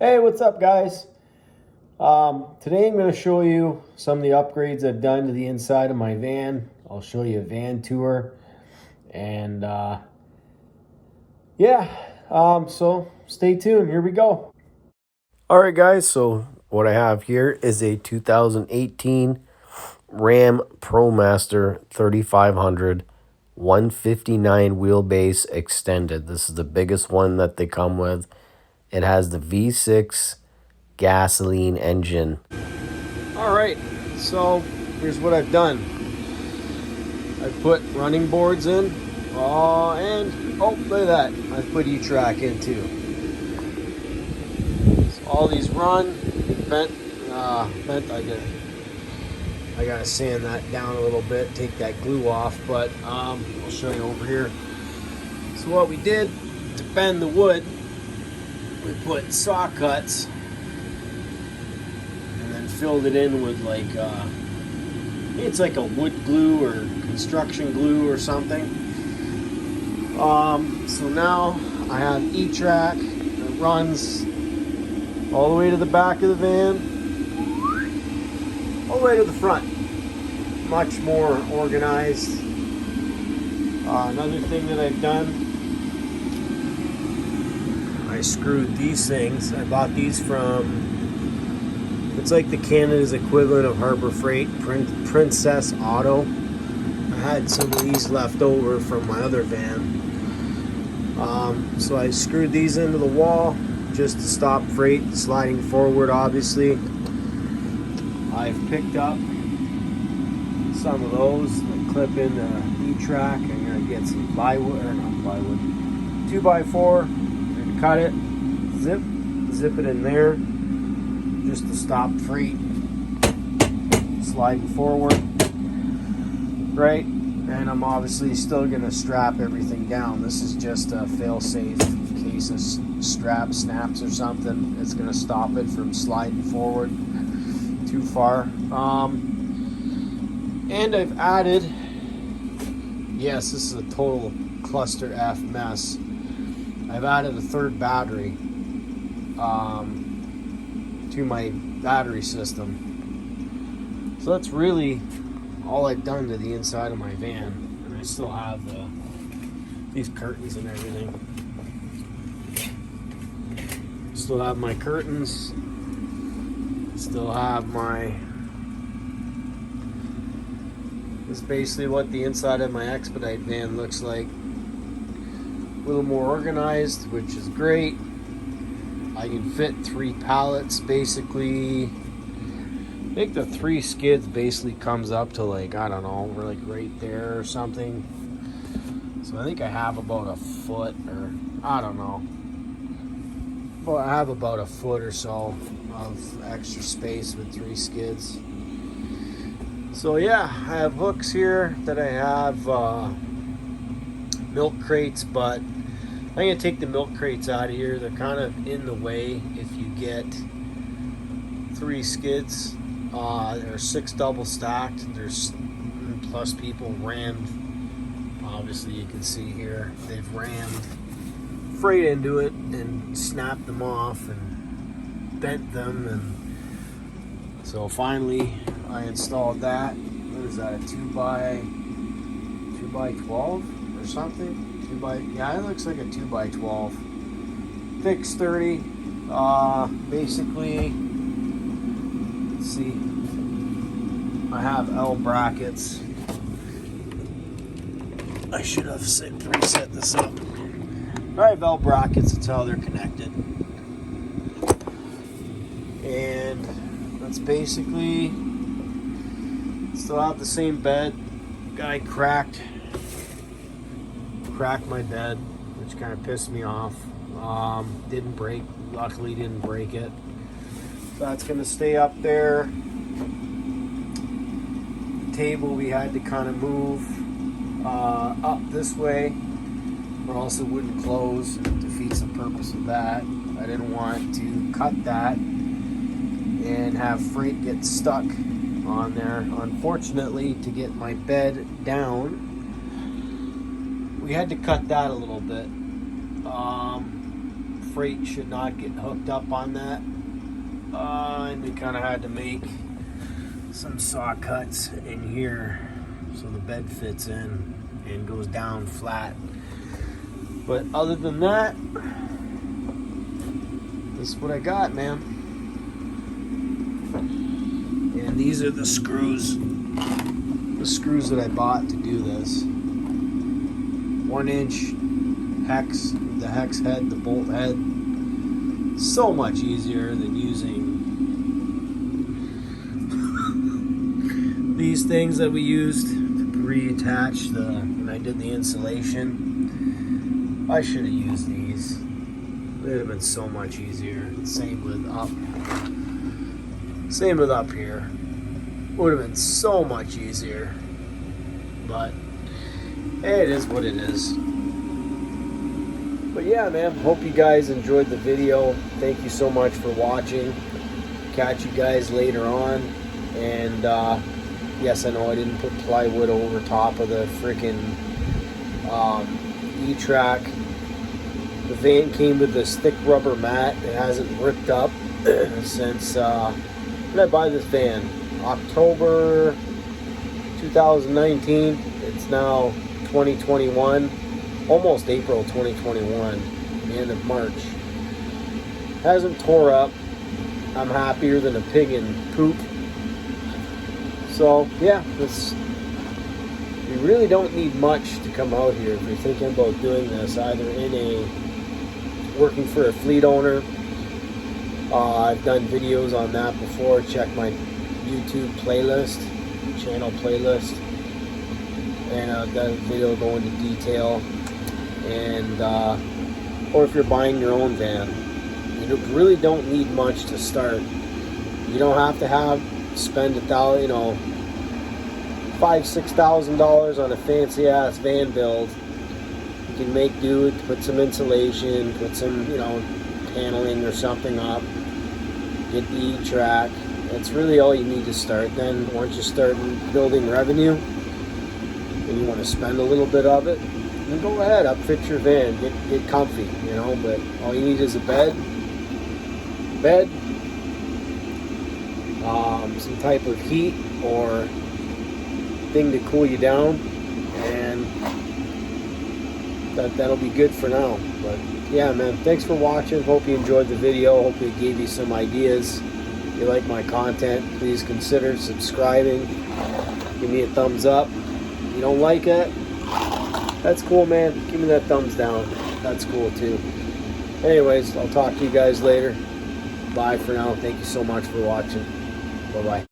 Hey, what's up, guys? Today I'm going to show you some of the upgrades I've done to the inside of my van. I'll show you a van tour, and so stay tuned. Here we go. All right, guys, so what I have here is a 2018 Ram ProMaster 3500 159 wheelbase extended. This is the biggest one that they come with. It has the V6 gasoline engine. All right, so here's what I've done. I put running boards in, and look at that, I put E-Track in too. So all these run, bent. I gotta sand that down a little bit, take that glue off, but I'll show you over here. So what we did to bend the wood, we put saw cuts and then filled it in with it's like a wood glue or construction glue or something. So now I have E-Track that runs all the way to the back of the van, all the way to the front. Much more organized. Another thing that I've done, I screwed these things. I bought these from, it's like the Canada's equivalent of Harbor Freight, Princess Auto. I had some of these left over from my other van. So I screwed these into the wall just to stop freight sliding forward, obviously. I've picked up some of those that clip in the E-Track. I'm going to get some plywood, or not plywood, 2x4, and cut it, zip it in there, just to stop freight sliding forward, right? And I'm obviously still going to strap everything down. This is just a fail-safe in case a strap snaps or something. It's going to stop it from sliding forward too far. And I've added, yes, this is a total cluster F mess. I've added a third battery to my battery system. So that's really all I've done to the inside of my van. And I still have these curtains and everything. Still have my curtains. Still have my... This is basically what the inside of my Expedite van looks like. A little more organized, which is great. I can fit 3 pallets basically. I think the 3 skids basically comes up to I don't know, we're right there or something. So I think I have about a foot, or I don't know. Well, I have about a foot or so of extra space with 3 skids. So yeah, I have hooks here that I have milk crates, but I'm going to take the milk crates out of here. They're kind of in the way if you get 3 skids. There are 6 double stacked. There's plus people rammed. Obviously you can see here they've rammed freight into it and snapped them off and bent them, and so finally I installed that. What is that, a 2x12 or something? Yeah, it looks like a 2x12. Thick, sturdy. Basically, let's see. I have L brackets. I should have reset this up. I have L brackets. That's how they're connected. And that's basically, still have the same bed. Guy cracked my bed, which kind of pissed me off. Didn't break, luckily didn't break it. So that's gonna stay up there. The table we had to kind of move up this way, or else it wouldn't close. It defeats the purpose of that. I didn't want to cut that and have freight get stuck on there. Unfortunately, to get my bed down, we had to cut that a little bit. freight should not get hooked up on that. And we kind of had to make some saw cuts in here so the bed fits in and goes down flat. But other than that, this is what I got, man. And these are the screws that I bought to do this. 1-inch hex, the hex head, the bolt head. So much easier than using these things that we used to reattach when I did the insulation. I should have used these. It would have been so much easier. Same with up here. Would have been so much easier. But hey, it is what it is. But yeah, man, hope you guys enjoyed the video. Thank you so much for watching. Catch you guys later on. And yes, I know I didn't put plywood over top of the freaking E-Track. The van came with this thick rubber mat. It hasn't ripped up since when did I buy this van? October 2019. It's now 2021. Almost April 2021, the end of March. Hasn't tore up. I'm happier than a pig in poop. So yeah, we really don't need much to come out here if you're thinking about doing this, either working for a fleet owner. I've done videos on that before. Check my YouTube playlist, channel playlist, and I've got a video going into detail. And or if you're buying your own van, you really don't need much to start. You don't have to spend $5,000-$6,000 on a fancy ass van build. You can make do, put some insulation, put some paneling or something up, get the E-Track. That's really all you need to start. Then once you start building revenue and you want to spend a little bit of it, then go ahead, upfit your van, get comfy, but all you need is a bed, some type of heat or thing to cool you down, and that'll be good for now. But yeah, man, thanks for watching. Hope you enjoyed the video. Hope it gave you some ideas. If you like my content, please consider subscribing. Give me a thumbs up. If you don't like it, that's cool, man. Give me that thumbs down. That's cool too. Anyways, I'll talk to you guys later. Bye for now. Thank you so much for watching. Bye-bye.